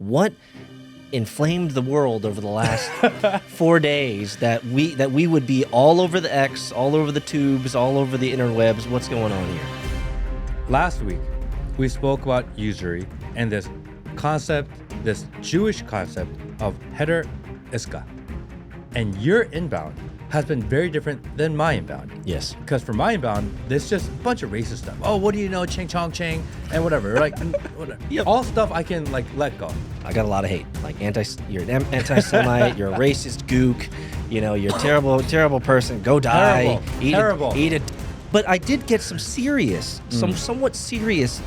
what inflamed the world over the last 4 days that we would be all over the X, all over the tubes, all over the interwebs. What's going on here? Last week, we spoke about usury and this concept, this Jewish concept of heder iska. And your inbound has been very different than my inbound. Yes. Because for my inbound, there's just a bunch of racist stuff. Oh, what do you know? Ching chong ching and whatever. Like, whatever. Yep. All stuff I can like let go. I got a lot of hate. Like you're an anti-Semite, you're a racist gook, you're a terrible person. Go die. Terrible. Eat it. But I did get some somewhat serious,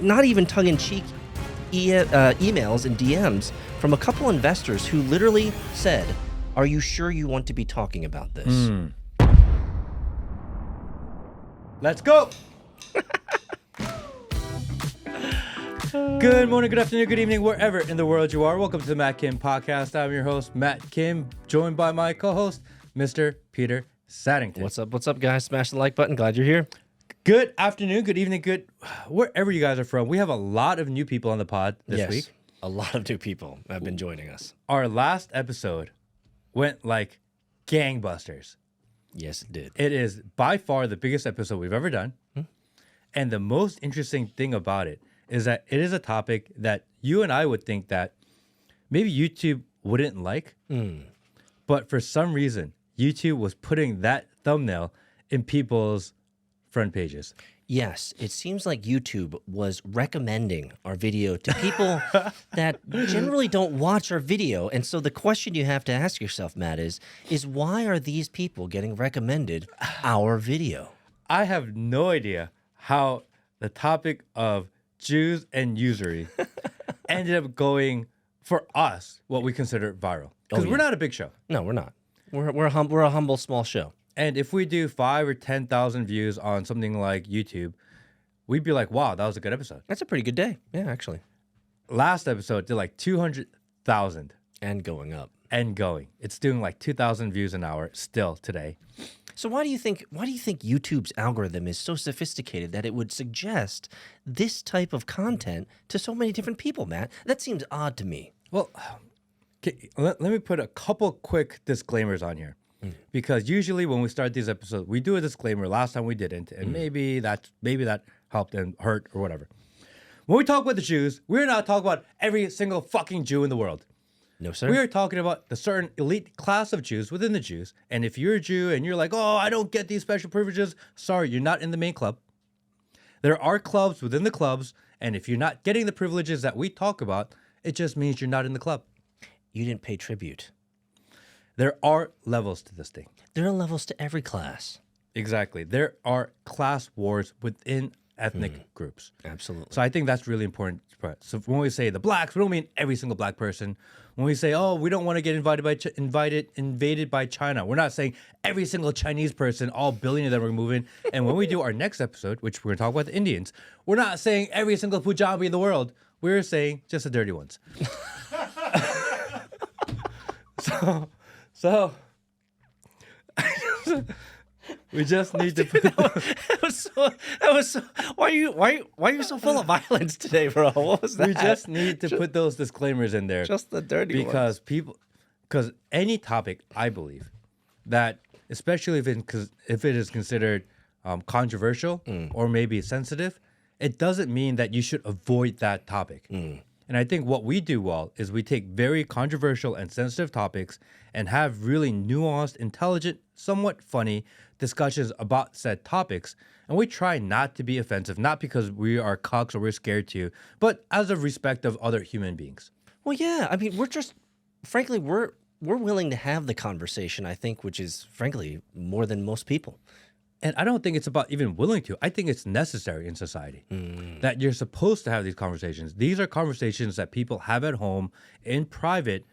not even tongue-in-cheek emails and DMs from a couple investors who literally said, "Are you sure you want to be talking about this?" Let's go. Good morning, good afternoon, good evening, wherever in the world you are. Welcome to the Matt Kim Podcast. I'm your host, Matt Kim, joined by my co-host, Mr. Peter Saddington. What's up, guys? Smash the like button. Glad you're here. Good afternoon, good evening, good wherever you guys are from. We have a lot of new people on the pod this week. A lot of new people have been joining us. Our last episode went like gangbusters. Yes, it did. It is by far the biggest episode we've ever done. And the most interesting thing about it is that it is a topic that you and I would think that maybe YouTube wouldn't like. But for some reason, YouTube was putting that thumbnail in people's front pages. Yes, it seems like YouTube was recommending our video to people that generally don't watch our video. And so the question you have to ask yourself, Matt, is why are these people getting recommended our video? I have no idea how the topic of Jews and usury ended up going, for us, what we consider viral. Because we're not a big show. No, we're not. We're a humble, small show. And if we do 5 or 10,000 views on something like YouTube, we'd be like, wow, that was a good episode. That's a pretty good day. Yeah, actually. Last episode did like 200,000. And going up. And going. It's doing like 2,000 views an hour still today. So why do you think YouTube's algorithm is so sophisticated that it would suggest this type of content to so many different people, Matt? That seems odd to me. Well, let me put a couple quick disclaimers on here. Because usually when we start these episodes, we do a disclaimer. Last time we didn't, and maybe that helped and hurt or whatever. When we talk about the Jews, we're not talking about every single fucking Jew in the world. No, sir. We are talking about the certain elite class of Jews within the Jews. And if you're a Jew and you're like, oh, I don't get these special privileges, sorry, you're not in the main club. There are clubs within the clubs, and if you're not getting the privileges that we talk about, it just means you're not in the club. You didn't pay tribute. There are levels to this thing. There are levels to every class. Exactly. There are class wars within ethnic groups. Absolutely. So I think that's really important. So when we say the blacks, we don't mean every single black person. When we say, oh, we don't want to get invaded by China, we're not saying every single Chinese person, all billion of them are moving. And when we do our next episode, which we're going to talk about the Indians, we're not saying every single Punjabi in the world. We're saying just the dirty ones. So we just need to put that was so why are you so full of violence today, bro? What was that? We just need to put those disclaimers in there. Just the dirty ones. Because any topic, I believe, that especially if it is considered controversial or maybe sensitive, it doesn't mean that you should avoid that topic. And I think what we do well is we take very controversial and sensitive topics and have really nuanced, intelligent, somewhat funny discussions about said topics. And we try not to be offensive, not because we are cucks or we're scared to, but as a respect of other human beings. Well, yeah. I mean, we're willing to have the conversation, I think, which is, frankly, more than most people. And I don't think it's about even willing to. I think it's necessary in society that you're supposed to have these conversations. These are conversations that people have at home in private,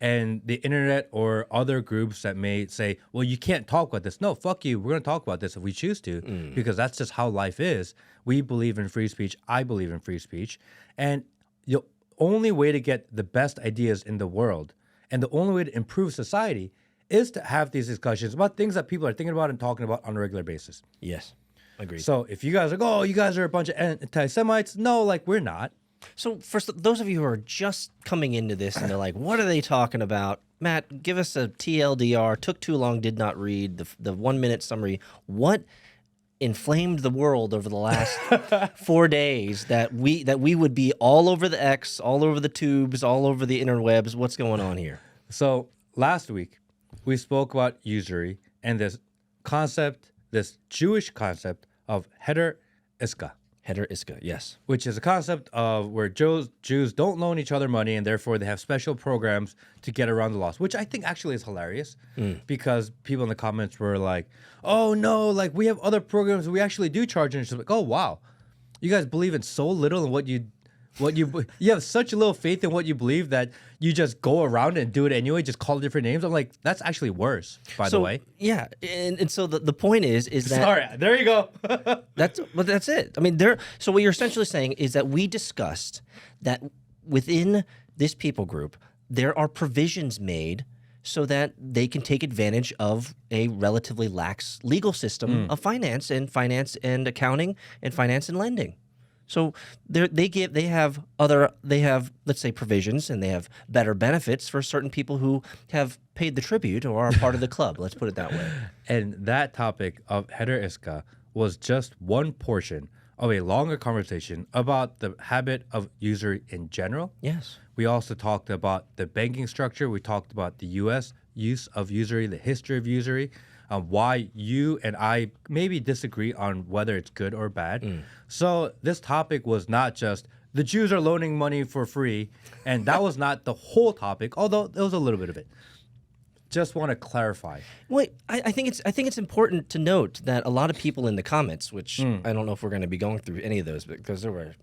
and the internet or other groups that may say, well, you can't talk about this. No, fuck you. We're going to talk about this if we choose to, because that's just how life is. We believe in free speech. I believe in free speech. And the only way to get the best ideas in the world and the only way to improve society is to have these discussions about things that people are thinking about and talking about on a regular basis. Yes, agreed. So if you guys are like, oh, you guys are a bunch of anti-Semites, no, like we're not. So, for those of you who are just coming into this and they're like, what are they talking about? Matt, give us a TLDR. Took too long, did not read the 1 minute summary. What inflamed the world over the last 4 days that we would be all over the X, all over the tubes, all over the interwebs? What's going on here? So last week, we spoke about usury and this concept, this Jewish concept of heder iska. Heder iska, yes. Which is a concept of where Jews don't loan each other money and therefore they have special programs to get around the laws, which I think actually is hilarious because people in the comments were like, oh no, like we have other programs we actually do charge. And it's like, oh wow, you guys believe in so little in what you have such little faith in what you believe that you just go around and do it anyway, just call different names. I'm like, that's actually worse, by the way. Yeah, and so the point is that sorry, there you go. that's it. I mean, so what you're essentially saying is that we discussed that within this people group there are provisions made so that they can take advantage of a relatively lax legal system of finance and accounting and finance and lending. So they have let's say provisions and they have better benefits for certain people who have paid the tribute or are part of the club. Let's put it that way. And that topic of heder iska was just one portion of a longer conversation about the habit of usury in general. Yes. We also talked about the banking structure. We talked about the U.S. use of usury, the history of usury. Why you and I maybe disagree on whether it's good or bad. So this topic was not just the Jews are loaning money for free, and that was not the whole topic, although there was a little bit of it. Just want to clarify. Wait, I think it's important to note that a lot of people in the comments, which I don't know if we're going to be going through any of those because there were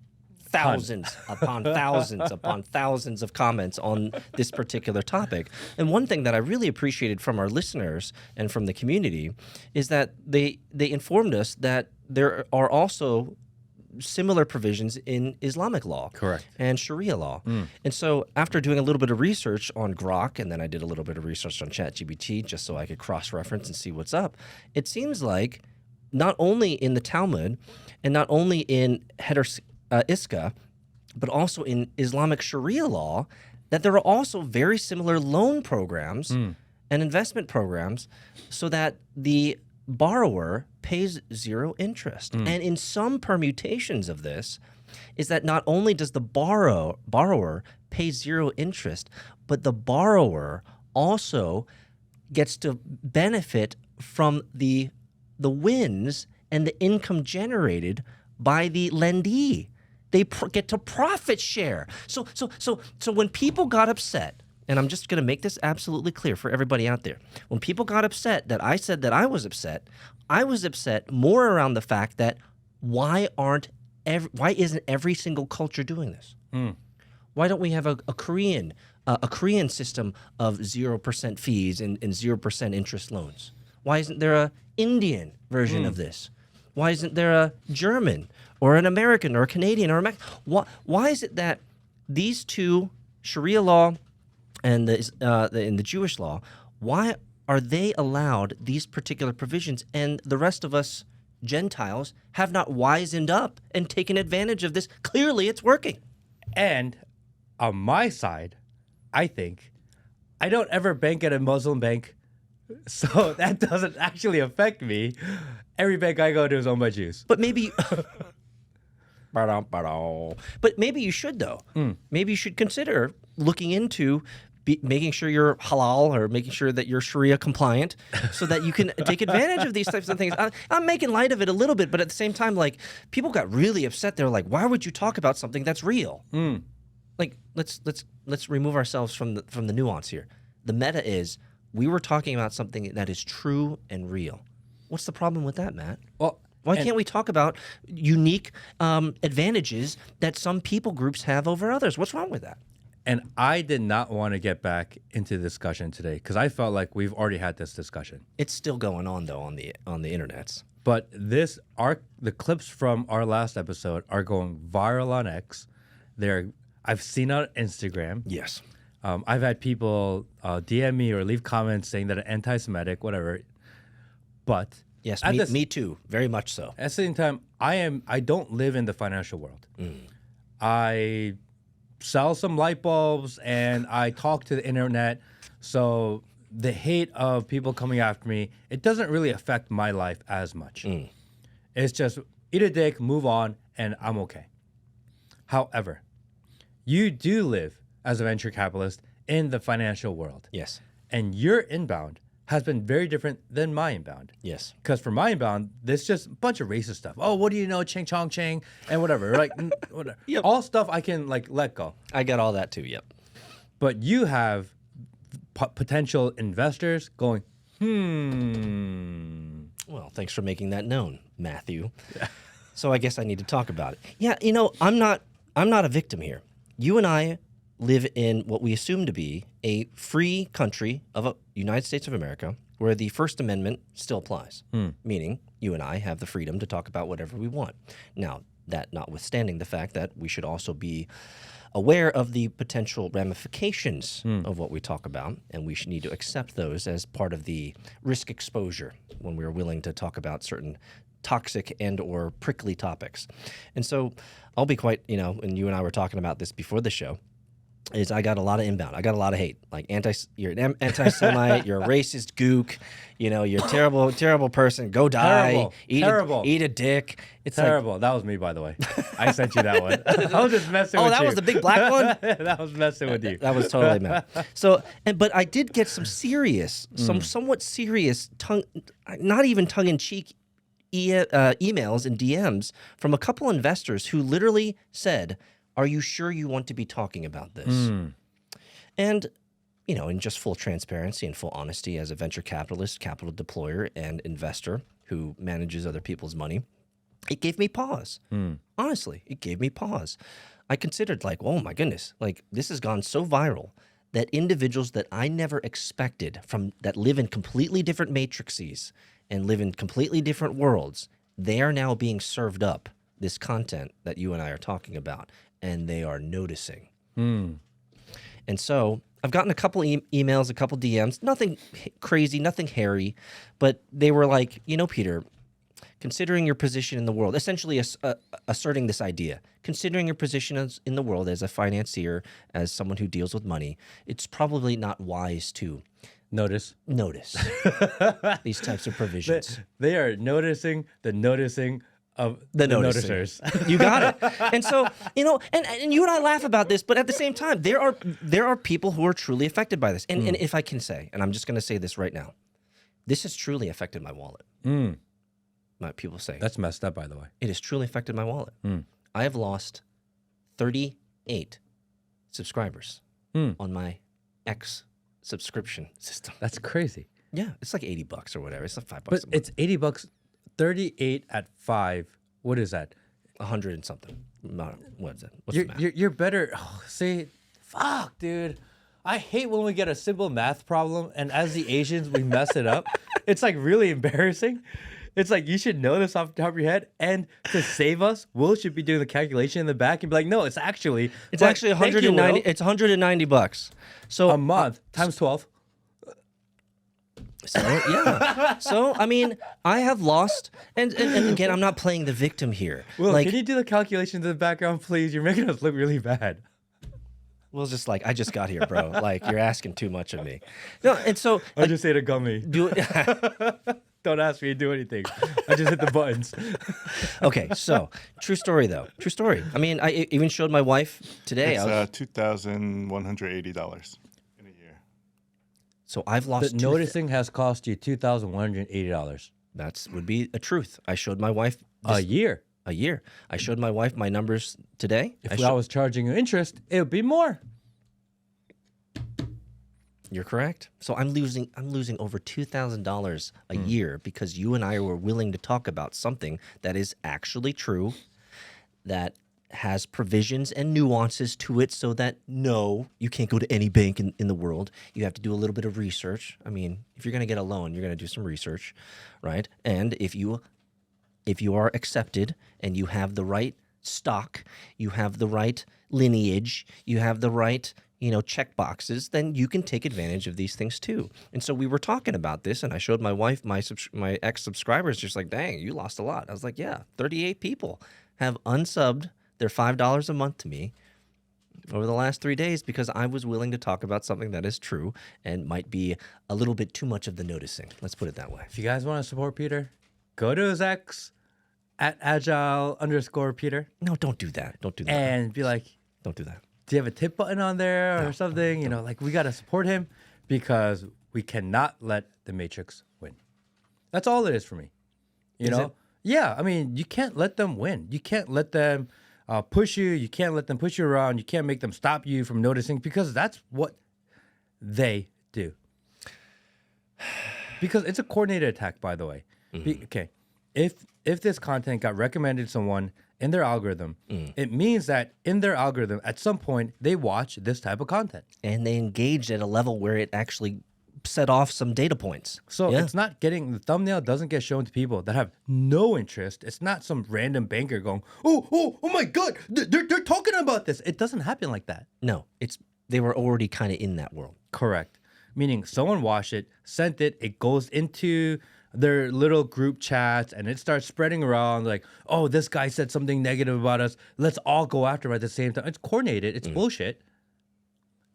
thousands upon thousands upon thousands of comments on this particular topic. And one thing that I really appreciated from our listeners and from the community is that they informed us that there are also similar provisions in Islamic law. Correct. And Sharia law. And so after doing a little bit of research on Grok, and then I did a little bit of research on ChatGPT just so I could cross-reference and see what's up, it seems like not only in the Talmud and not only in heder iska, but also in Islamic Sharia law, that there are also very similar loan programs and investment programs so that the borrower pays zero interest. And in some permutations of this is that not only does the borrower pay zero interest, but the borrower also gets to benefit from the wins and the income generated by the lendee. They get to profit share. So when people got upset, and I'm just going to make this absolutely clear for everybody out there, when people got upset that I said that I was upset more around the fact that why isn't every single culture doing this? Why don't we have a Korean system of 0% fees and 0% interest loans? Why isn't there a Indian version of this? Why isn't there a German or an American or a Canadian or a Mexican? Why is it that these two, Sharia law and the Jewish law, why are they allowed these particular provisions and the rest of us Gentiles have not wisened up and taken advantage of this? Clearly it's working. And on my side, I think I don't ever bank at a Muslim bank, so that doesn't actually affect me. Every bank I go to is owned by Jews. But maybe... But maybe you should, though. Maybe you should consider looking into making sure you're halal or making sure that you're Sharia compliant so that you can take advantage of these types of things. I'm making light of it a little bit, but at the same time, like, people got really upset. They're like, why would you talk about something that's real? Like, let's remove ourselves from the nuance here. The meta is we were talking about something that is true and real. What's the problem with that, Matt? Well, why can't we talk about unique advantages that some people groups have over others? What's wrong with that? And I did not want to get back into the discussion today because I felt like we've already had this discussion. It's still going on though on the internets. But the clips from our last episode are going viral on X. I've seen on Instagram. Yes. I've had people DM me or leave comments saying that I'm anti-Semitic, whatever. But yes, me too, very much so. At the same time, I don't live in the financial world. I sell some light bulbs, and I talk to the internet. So the hate of people coming after me, it doesn't really affect my life as much. It's just eat a dick, move on, and I'm okay. However, you do live as a venture capitalist in the financial world. Yes. And your inbound has been very different than my inbound. Yes. Because for my inbound, there's just a bunch of racist stuff. Oh, what do you know? Ching chong ching and whatever. Like whatever. Yep. All stuff I can like let go. I got all that too. Yep. But you have potential investors going, Well, thanks for making that known, Matthew. Yeah. So I guess I need to talk about it. Yeah, you know, I'm not a victim here. You and I live in what we assume to be a free country of the United States of America where the First Amendment still applies, meaning you and I have the freedom to talk about whatever we want. Now, that notwithstanding the fact that we should also be aware of the potential ramifications of what we talk about, and we should need to accept those as part of the risk exposure when we're willing to talk about certain toxic and or prickly topics. And so I'll be quite, and you and I were talking about this before the show, is I got a lot of inbound. I got a lot of hate. Like you're an anti-Semite, you're a racist gook, you're a terrible person. Go die. Terrible. Eat a dick. It's terrible. That was me, by the way. I sent you that one. I was just messing with you. Oh, that was the big black one? That was messing with you. That was totally mad. So, but I did get some serious, somewhat serious, not even tongue-in-cheek emails and DMs from a couple investors who literally said, "Are you sure you want to be talking about this?" And, in just full transparency and full honesty as a venture capitalist, capital deployer, and investor who manages other people's money, it gave me pause. Honestly, it gave me pause. I considered oh my goodness, this has gone so viral that individuals that I never expected that live in completely different matrices and live in completely different worlds, they are now being served up this content that you and I are talking about, and they are noticing. And so I've gotten a couple emails, a couple DMs, nothing crazy, nothing hairy, but they were like, Peter, considering your position in the world, essentially asserting this idea, considering your position in the world as a financier, as someone who deals with money, it's probably not wise to notice these types of provisions. They are noticing the noticing of the noticers. You got it. And so, and you and I laugh about this, but at the same time, there are people who are truly affected by this. And if I can say, and I'm just going to say this right now, this has truly affected my wallet. My people say. That's messed up, by the way. It has truly affected my wallet. I have lost 38 subscribers on my X subscription system. That's crazy. Yeah, it's like $80 or whatever. It's like $5 But it's $80. 38 at 5. What is that? 100 and something. What is that? What's You're, the math? you're better. Oh, see, fuck, dude. I hate when we get a simple math problem, and as the Asians, we mess it up. It's really embarrassing. It's you should know this off the top of your head, and to save us, Will should be doing the calculation in the back and be like, "No, it's actually 190. It's $190. So a month times 12. So yeah. So I mean, I have lost, and again, I'm not playing the victim here. Will, can you do the calculations in the background, please? You're making us look really bad. Will's just I just got here, bro. You're asking too much of me. No, and so I just ate a gummy. Do it. Don't ask me to do anything. I just hit the buttons. Okay, so true story though. True story. I mean, I even showed my wife today. It's $2,180 in a year. So I've lost. Noticing has cost you $2,180. That would be a truth. I showed my wife A year. I showed my wife my numbers today. If I was charging you interest, it would be more. You're correct. So I'm losing over $2,000 a year because you and I were willing to talk about something that is actually true, that has provisions and nuances to it, so that no, you can't go to any bank in the world. You have to do a little bit of research. I mean, if you're going to get a loan, you're going to do some research, right? And if you are accepted and you have the right stock, you have the right lineage, you have the right check boxes, then you can take advantage of these things too. And so we were talking about this, and I showed my wife my ex subscribers, just dang, you lost a lot. I was like, yeah, 38 people have unsubbed They're $5 a month to me over the last 3 days because I was willing to talk about something that is true and might be a little bit too much of the noticing. Let's put it that way. If you guys want to support Peter, go to his X at agile_Peter. No, don't do that. Don't do that. And be like, Don't do that. do you have a tip button on there or something? You know, like we got to support him because we cannot let the Matrix win. That's all it is for me. You know? It? Yeah. I mean, you can't let them win. You can't let them push you. You can't let them push you around. You can't make them stop you from noticing because that's what they do. Because it's a coordinated attack, by the way. Okay. If this content got recommended to someone in their algorithm, it means that in their algorithm, at some point, they watch this type of content. And they engaged at a level where it actually set off some data points. So it's not the thumbnail doesn't get shown to people that have no interest. It's not some random banker going, oh my God, they're talking about this. It doesn't happen like that. No, they were already kind of in that world. Correct. Meaning someone watched it, sent it, it goes into their little group chats and it starts spreading around like, oh, this guy said something negative about us. Let's all go after him at the same time. It's coordinated. It's bullshit.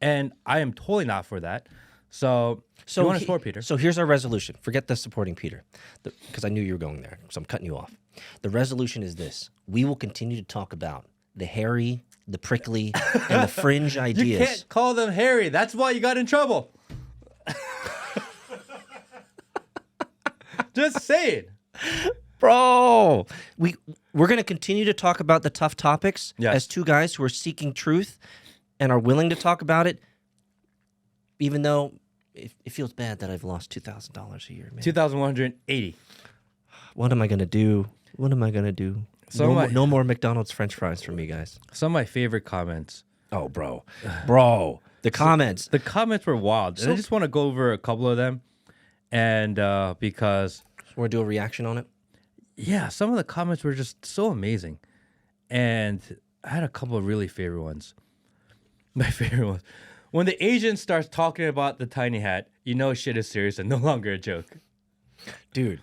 And I am totally not for that. So you want to support Peter. So here's our resolution. Forget the supporting Peter, because I knew you were going there, so I'm cutting you off. The resolution is this. We will continue to talk about the hairy, the prickly, and the fringe ideas. You can't call them hairy. That's why you got in trouble. Just say it. Bro, we're going to continue to talk about the tough topics as two guys who are seeking truth and are willing to talk about it, even though it feels bad that I've lost $2,000 a year, man. $2,180. What am I going to do? What am I going to do? No more McDonald's French fries for me, guys. Some of my favorite comments. Oh, bro. The comments. The comments were wild. And I just want to go over a couple of them. And because... Want to do a reaction on it? Yeah, some of the comments were just so amazing. And I had a couple of really favorite ones. My favorite ones. When the Asian starts talking about the tiny hat, you know shit is serious and no longer a joke. Dude.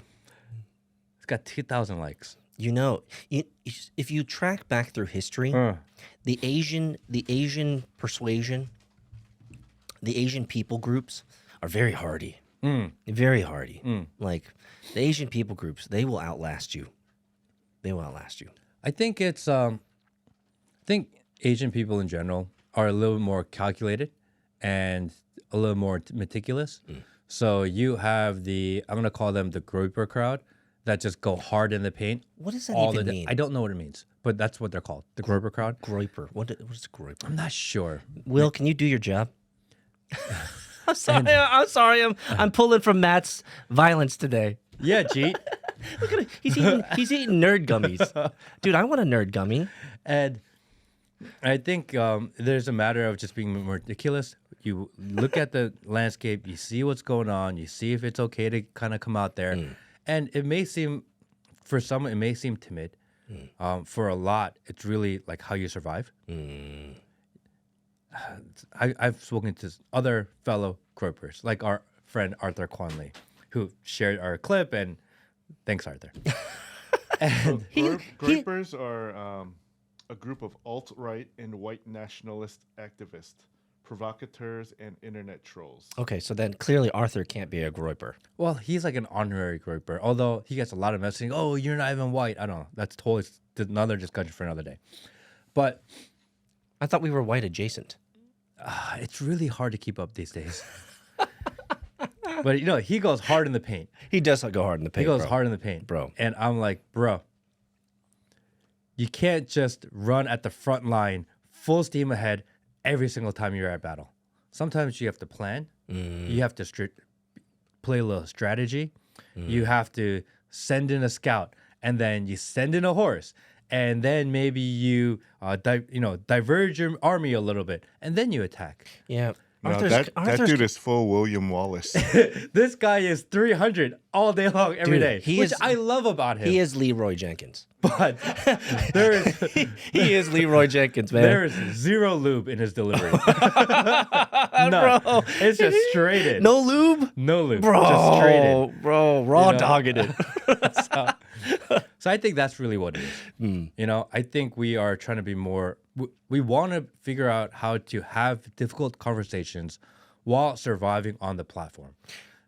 It's got 2,000 likes. You know, if you track back through history, the Asian persuasion, the Asian people groups are very hardy. Very hardy. Like, the Asian people groups, they will outlast you. They will outlast you. I think it's, I think Asian people in general are a little more calculated and a little more meticulous. So you have I'm going to call them the groyper crowd that just go hard in the paint. What does that even mean? I don't know what it means, but that's what they're called. The groyper crowd. Groyper. What is groyper? I'm not sure. Will, can you do your job? I'm sorry. I'm pulling from Matt's violence today. Yeah, Jeet. Look at him. He's eating nerd gummies. Dude, I want a nerd gummy. And I think there's a matter of just being more ridiculous. You look at the landscape, you see what's going on, you see if it's okay to kind of come out there. And it may seem, for some, it may seem timid. For a lot, it's really like how you survive. I've spoken to other fellow gropers, like our friend Arthur Quanley, who shared our clip, and thanks, Arthur. And Gropers are a group of alt-right and white nationalist activists, provocateurs, and internet trolls. Okay, so then clearly Arthur can't be a groyper. Well, he's like an honorary groper, although he gets a lot of messaging. Oh, you're not even white. I don't know. That's totally another discussion for another day. But I thought we were white adjacent. It's really hard to keep up these days. But, you know, he goes hard in the paint. He does go hard in the paint, He goes hard in the paint. Bro. And I'm like, bro, you can't just run at the front line full steam ahead every single time you're at battle. Sometimes you have to plan. You have to play a little strategy. You have to send in a scout, and then you send in a horse, and then maybe you diverge your army a little bit, and then you attack. Yeah. No, that dude is full William Wallace. This guy is 300 all day long, every day, which I love about him. He is Leroy Jenkins. But there is he is Leroy Jenkins, man. There is zero lube in his delivery. No, bro. It's just straight in. No lube? No lube. Bro, just straight in. Bro, raw dogging it. So I think that's really what it is. You know, I think we are trying to be more. We want to figure out how to have difficult conversations while surviving on the platform.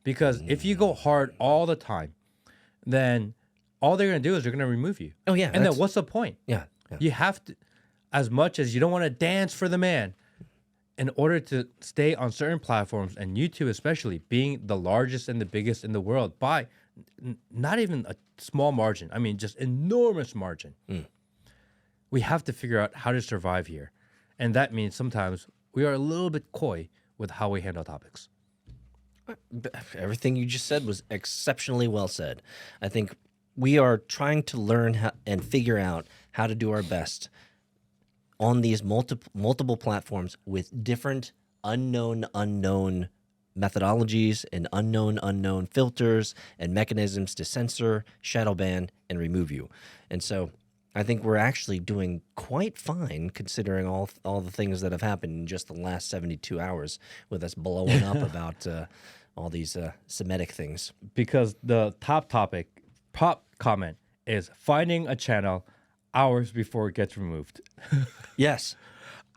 Because if you go hard all the time, then all they're going to do is they're going to remove you. Oh, yeah. And then what's the point? Yeah. You have to, as much as you don't want to dance for the man, in order to stay on certain platforms, and YouTube especially, being the largest and the biggest in the world by not even a small margin, I mean, just enormous margin, we have to figure out how to survive here. And that means sometimes we are a little bit coy with how we handle topics. Everything you just said was exceptionally well said. I think we are trying to learn how, and figure out how to do our best on these multiple platforms with different unknown methodologies and unknown filters and mechanisms to censor, shadow ban, and remove you. And so I think we're actually doing quite fine considering all the things that have happened in just the last 72 hours with us blowing up about all these Semitic things. Because the top comment is finding a channel hours before it gets removed. Yes.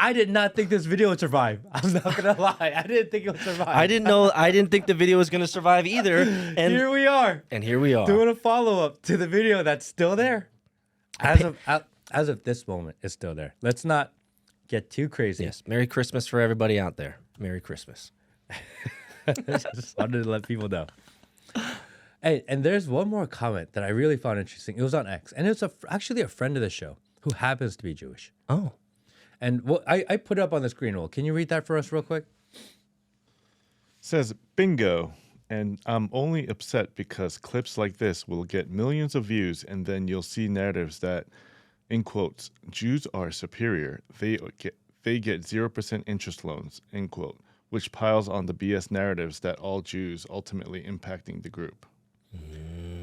I did not think this video would survive. I'm not going to lie. I didn't think it would survive. I didn't think the video was going to survive either. And here we are. And here we are. Doing a follow-up to the video that's still there. As of this moment, it's still there. Let's not get too crazy. Yes. Merry Christmas for everybody out there. Merry Christmas. Just wanted to let people know. Hey, and there's one more comment that I really found interesting. It was on X, and it's actually a friend of the show who happens to be Jewish. Oh. And I put it up on the screen. Well, can you read that for us real quick? Says, bingo. And I'm only upset because clips like this will get millions of views, and then you'll see narratives that, in quotes, Jews are superior. They get 0% interest loans, end quote, which piles on the BS narratives that all Jews ultimately impacting the group.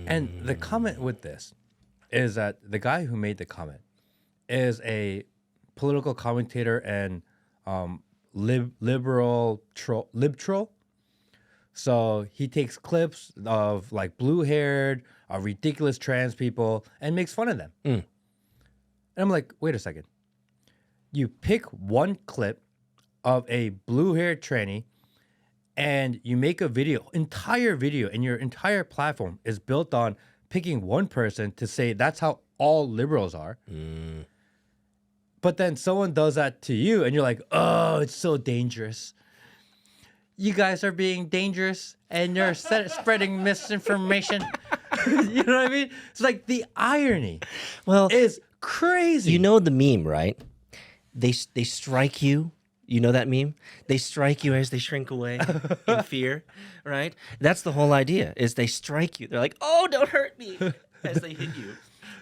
And the comment with this is that the guy who made the comment is a political commentator and lib troll. So he takes clips of like blue-haired, ridiculous trans people and makes fun of them. And I'm like, wait a second. You pick one clip of a blue-haired tranny and you make a entire video, and your entire platform is built on picking one person to say that's how all liberals are. But then someone does that to you and you're like, oh, it's so dangerous. You guys are being dangerous and you're spreading misinformation. You know what I mean? It's like the irony is crazy. You know the meme, right? They strike you. You know that meme? They strike you as they shrink away in fear, right? That's the whole idea, is they strike you. They're like, oh, don't hurt me, as they hit you,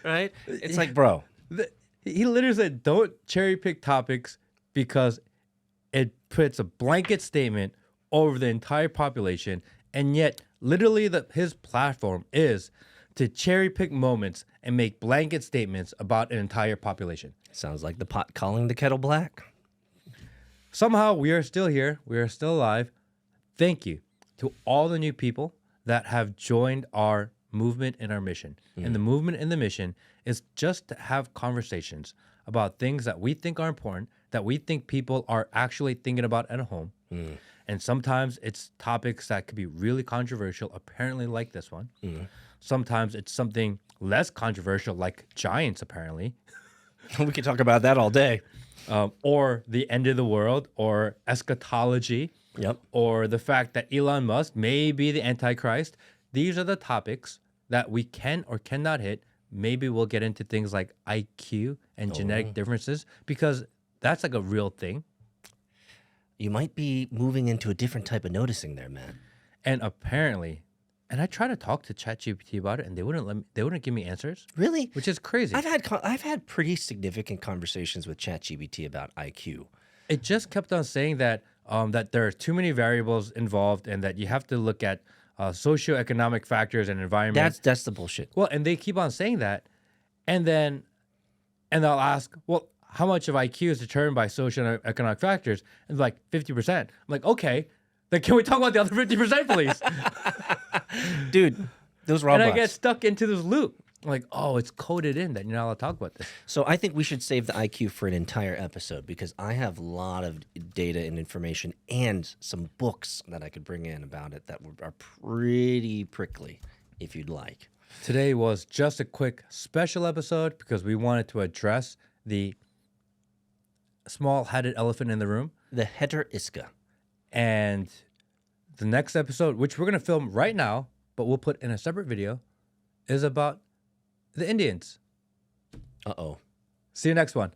right? It's like, bro. He literally said, don't cherry pick topics because it puts a blanket statement over the entire population. And yet, literally, his platform is to cherry pick moments and make blanket statements about an entire population. Sounds like the pot calling the kettle black. Somehow, we are still here. We are still alive. Thank you to all the new people that have joined our movement and our mission. And the movement and the mission is just to have conversations about things that we think are important, that we think people are actually thinking about at home. And sometimes it's topics that could be really controversial, apparently like this one. Sometimes it's something less controversial, like giants, apparently. We could talk about that all day. Or the end of the world, or eschatology, or the fact that Elon Musk may be the Antichrist. These are the topics that we can or cannot hit. Maybe we'll get into things like IQ and genetic differences, because that's like a real thing. You might be moving into a different type of noticing there, man. And apparently, and I tried to talk to ChatGPT about it, and they wouldn't give me answers. Really? Which is crazy. I've had pretty significant conversations with ChatGPT about IQ. It just kept on saying that that there are too many variables involved, and that you have to look at socioeconomic factors and environment. That's the bullshit. Well, and they keep on saying that, and they'll ask, well, how much of IQ is determined by socioeconomic factors? And like 50%. I'm like, okay, then can we talk about the other 50%, please? Dude, those robots. And I get stuck into this loop. like, oh, it's coded in that you're not allowed to talk about this. So I think we should save the IQ for an entire episode because I have a lot of data and information and some books that I could bring in about it that are pretty prickly, if you'd like. Today was just a quick special episode because we wanted to address the small-headed elephant in the room. The heter iska. And the next episode, which we're going to film right now, but we'll put in a separate video, is about the Indians. Uh-oh. See you next one.